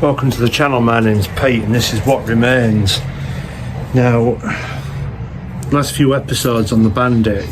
Welcome to the channel. My name's Pete and this is what remains. Now, last few episodes on the Bandit,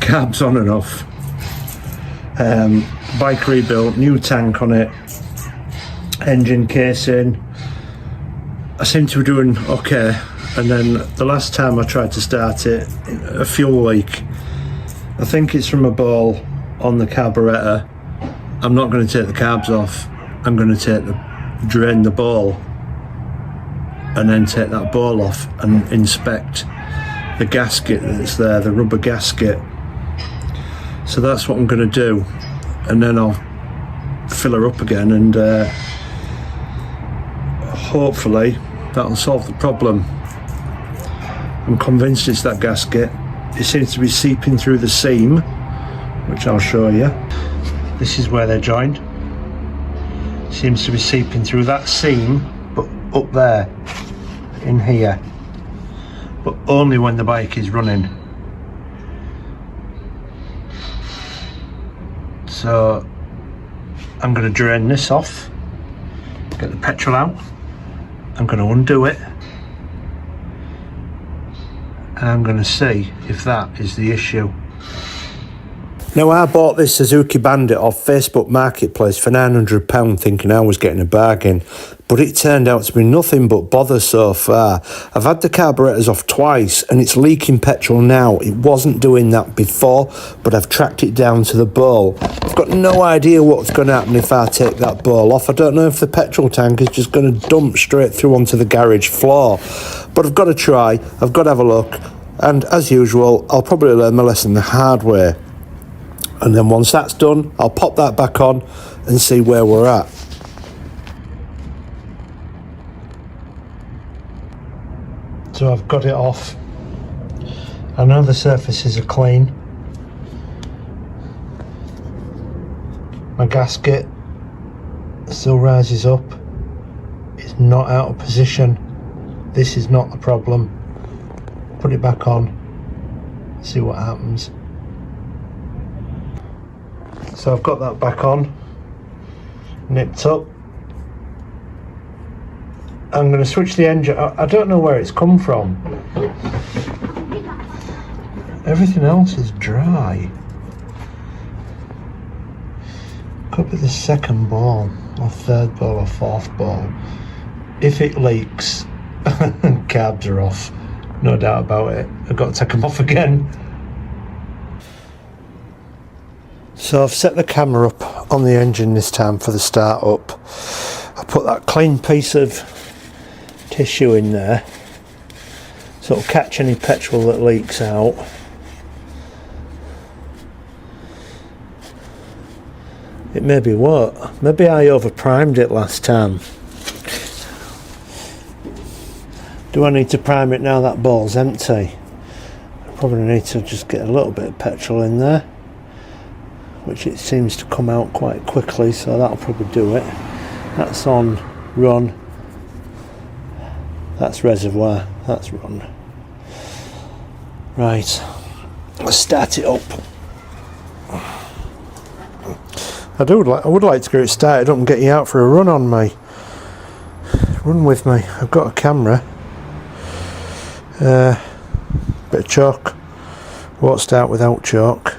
carbs on and off, bike rebuilt, new tank on it, engine casing. I seem to be doing okay, and then the last time I tried to start it, a fuel leak. I think it's from a ball on the carburetor. I'm not going to take the carbs off. I'm going to drain the ball and then take that ball off and inspect the gasket that's there, the rubber gasket. So that's what I'm going to do, and then I'll fill her up again, and hopefully that'll solve the problem. I'm convinced it's that gasket. It seems to be seeping through the seam, which I'll show you. This is where they're joined. Seems to be seeping through that seam, but up there, in here, but only when the bike is running. So I'm going to drain this off, get the petrol out, I'm going to undo it, and I'm going to see if that is the issue. Now, I bought this Suzuki Bandit off Facebook Marketplace for £900 thinking I was getting a bargain, but it turned out to be nothing but bother so far. I've had the carburetors off twice and it's leaking petrol now. It wasn't doing that before, but I've tracked it down to the bowl. I've got no idea what's going to happen if I take that bowl off. I don't know if the petrol tank is just going to dump straight through onto the garage floor, but I've got to try, I've got to have a look, and as usual, I'll probably learn my lesson the hard way. And then once that's done, I'll pop that back on and see where we're at. So I've got it off. I know the surfaces are clean. My gasket still rises up. It's not out of position. This is not the problem. Put it back on, see what happens. So I've got that back on, nipped up. I'm going to switch the engine. I don't know where it's come from. Everything else is dry. Could be the second ball, or third ball, or fourth ball. If it leaks, carbs are off, no doubt about it. I've got to take them off again. So I've set the camera up on the engine this time for the start up. I put that clean piece of tissue in there so it'll catch any petrol that leaks out. It maybe won't. Maybe I overprimed it last time. Do I need to prime it now that ball's empty? I probably need to just get a little bit of petrol in there, which it seems to come out quite quickly, so that'll probably do it. That's on run, that's reservoir, that's run. Right, let's start it up. I would like to get it started up and get you out for a run on me. Run with me. I've got a camera, bit of chalk. Won't start without chalk.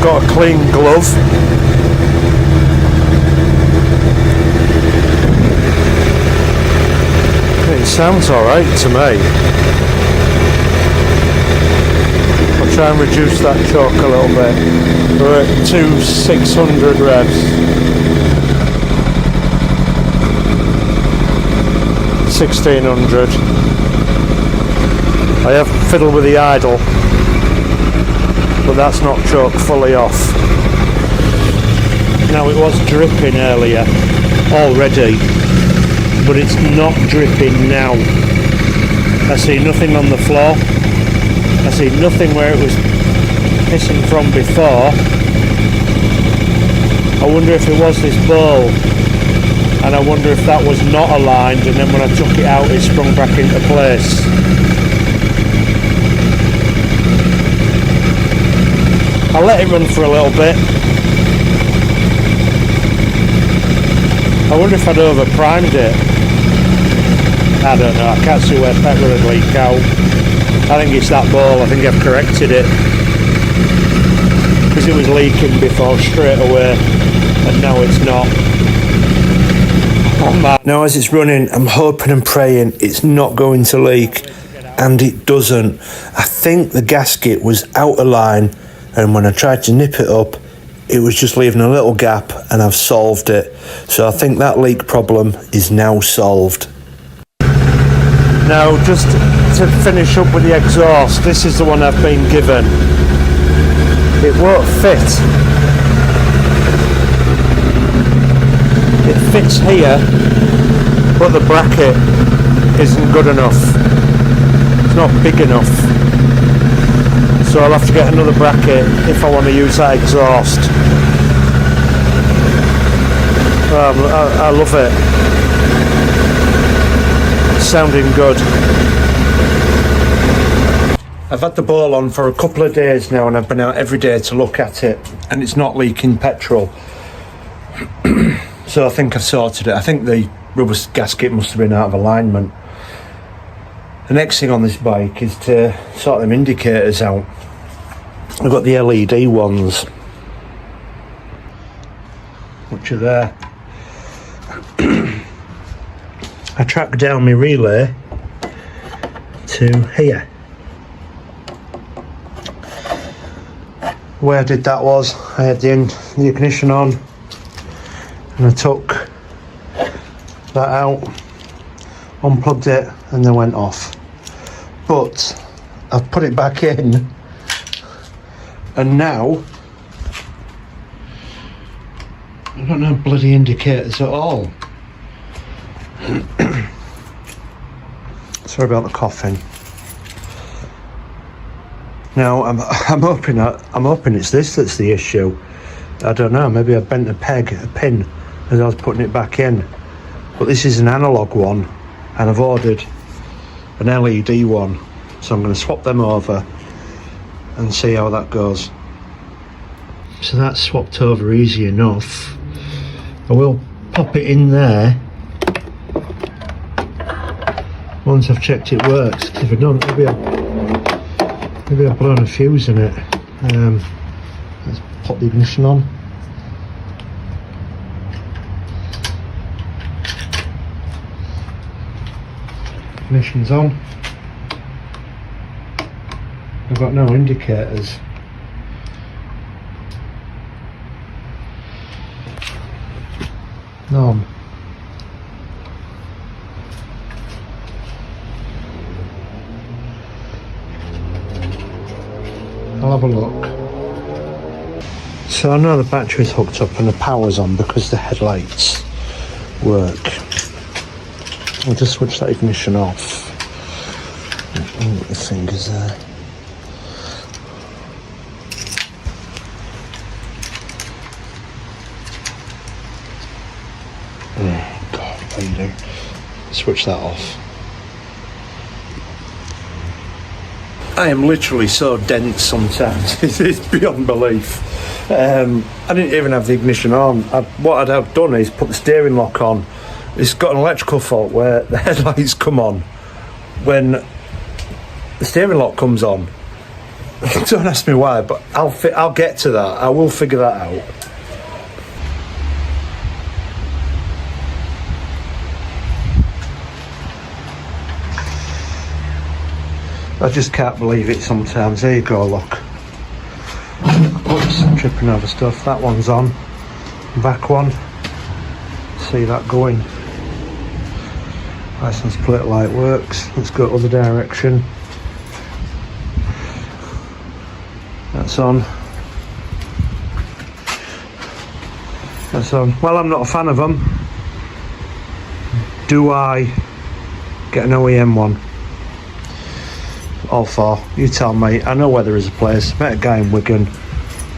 Got a clean glove. It sounds alright to me. I'll try and reduce that chalk a little bit. We're at 600 revs. 1600. I have fiddled with the idle, but that's not chalk fully off. Now, it was dripping earlier already, but it's not dripping now. I see nothing on the floor. I see nothing where it was pissing from before. I wonder if it was this bowl, and I wonder if that was not aligned, and then when I took it out it sprung back into place. I'll let it run for a little bit. I wonder if I'd over primed it. I don't know, I can't see where pepper would leak out. I think it's that bowl. I think I've corrected it, because it was leaking before straight away, and now it's not. Now as it's running, I'm hoping and praying it's not going to leak, and it doesn't. I think the gasket was out of line, and when I tried to nip it up, it was just leaving a little gap, and I've solved it. So I think that leak problem is now solved. Now, just to finish up with the exhaust, this is the one I've been given. It won't fit. It fits here, but the bracket isn't good enough. It's not big enough. So I'll have to get another bracket if I want to use that exhaust. I love it. It's sounding good. I've had the bowl on for a couple of days now, and I've been out every day to look at it, and it's not leaking petrol. So I think I've sorted it. I think the rubber gasket must have been out of alignment. The next thing on this bike is to sort them indicators out. I've got the LED ones, which are there. I tracked down my relay to here. Where I did that was, I had the ignition on, and I took that out, unplugged it, and then went off. But I've put it back in, and now I don't have bloody indicators at all. Sorry about the coughing. Now I'm hoping it's this that's the issue. I don't know, maybe I bent a pin as I was putting it back in. But this is an analog one, and I've ordered an LED one, so I'm going to swap them over and see how that goes. So that's swapped over easy enough. I will pop it in there once I've checked it works, because if I don't, maybe I've blown a fuse in it. Let's pop the ignition on. Ignition's on. I've got no indicators. None. I'll have a look. So I know the battery's hooked up and the power's on because the headlights work. I'll just switch that ignition off. Oh, the fingers there. Oh God, lady. Switch that off. I am literally so dense sometimes, it's beyond belief. I didn't even have the ignition on. What I'd have done is put the steering lock on. It's got an electrical fault where the headlights come on when the steering lock comes on. Don't ask me why, but I'll get to that. I will figure that out. I just can't believe it sometimes. There you go, look. Oops, I'm tripping over stuff. That one's on. Back one. See that going. License plate light works. Let's go other direction. That's on. That's on. Well, I'm not a fan of them. Do I get an OEM one? All for, you tell me. I know where there is a place. Met a guy in Wigan.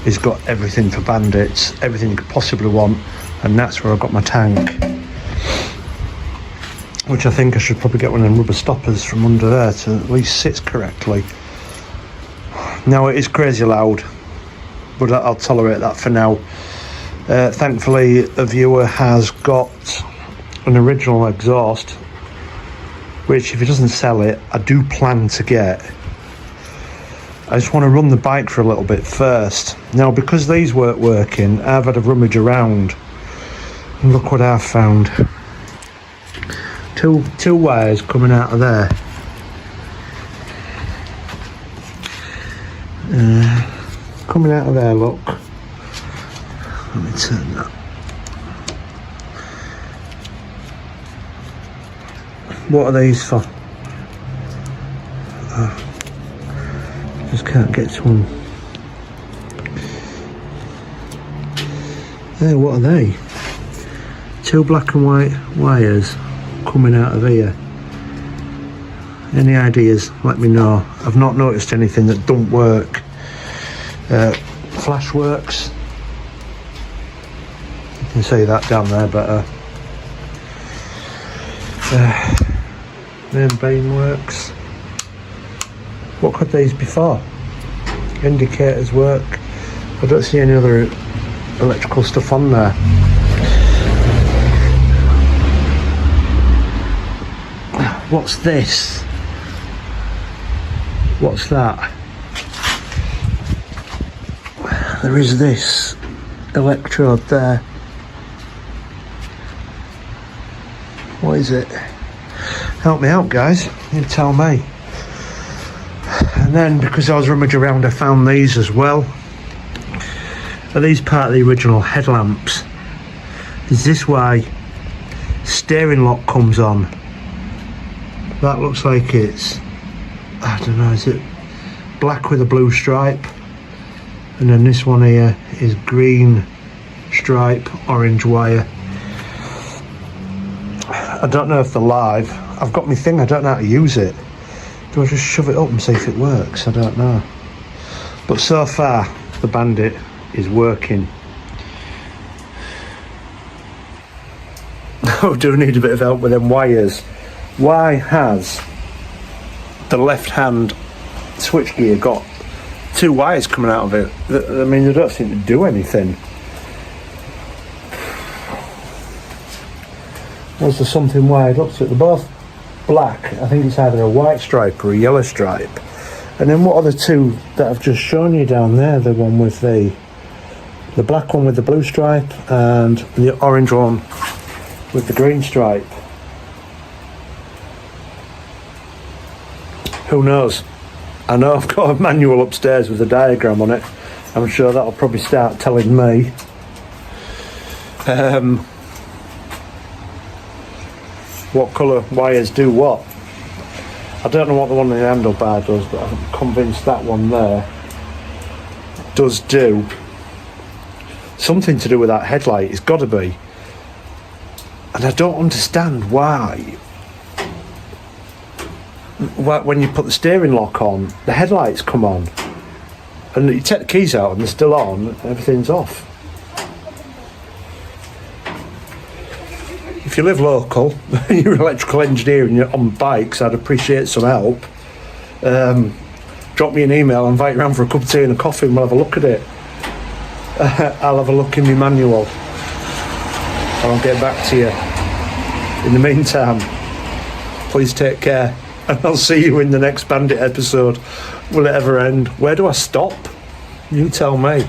He's got everything for bandits, everything you could possibly want, and that's where I got my tank. Which I think I should probably get one of them rubber stoppers from under there to at least sit correctly. Now it is crazy loud, but I'll tolerate that for now. Thankfully a viewer has got an original exhaust, which if he doesn't sell it, I do plan to get. I just want to run the bike for a little bit first. Now because these weren't working, I've had a rummage around, and look what I've found. Two wires coming out of there. Coming out of there, look. Let me turn that. What are these for? Just can't get to them. There, what are they? Two black and white wires coming out of here. Any ideas? Let me know. I've not noticed anything that don't work. Flash works. You can see that down there better. Main beam works. What could these be for? Indicators work. I don't see any other electrical stuff on there. What's this? What's that? There is this electrode there. What is it? Help me out, guys. You tell me. And then, because I was rummaging around, I found these as well. Are these part of the original headlamps? Is this why steering lock comes on? That looks like it's, I don't know, is it black with a blue stripe? And then this one here is green stripe, orange wire. I don't know if they're live. I've got my thing, I don't know how to use it. Do I just shove it up and see if it works? I don't know. But so far, the Bandit is working. I do need a bit of help with them wires. Why has the left hand switchgear got two wires coming out of it? I mean, they don't seem to do anything. Was there something wired up to it? They're both black. I think it's either a white stripe or a yellow stripe. And then what are the two that I've just shown you down there? The one with the black one with the blue stripe and the orange one with the green stripe. Who knows? I know I've got a manual upstairs with a diagram on it. I'm sure that'll probably start telling me. What colour wires do what. I don't know what the one in the handlebar does, but I'm convinced that one there does do something to do with that headlight. It's got to be. And I don't understand why when you put the steering lock on, the headlights come on, and you take the keys out and they're still on, and everything's off. If you live local, you're an electrical engineer and you're on bikes, I'd appreciate some help. Drop me an email, invite you around for a cup of tea and a coffee and we'll have a look at it. I'll have a look in my manual and I'll get back to you. In the meantime, please take care and I'll see you in the next Bandit episode. Will it ever end? Where do I stop? You tell me.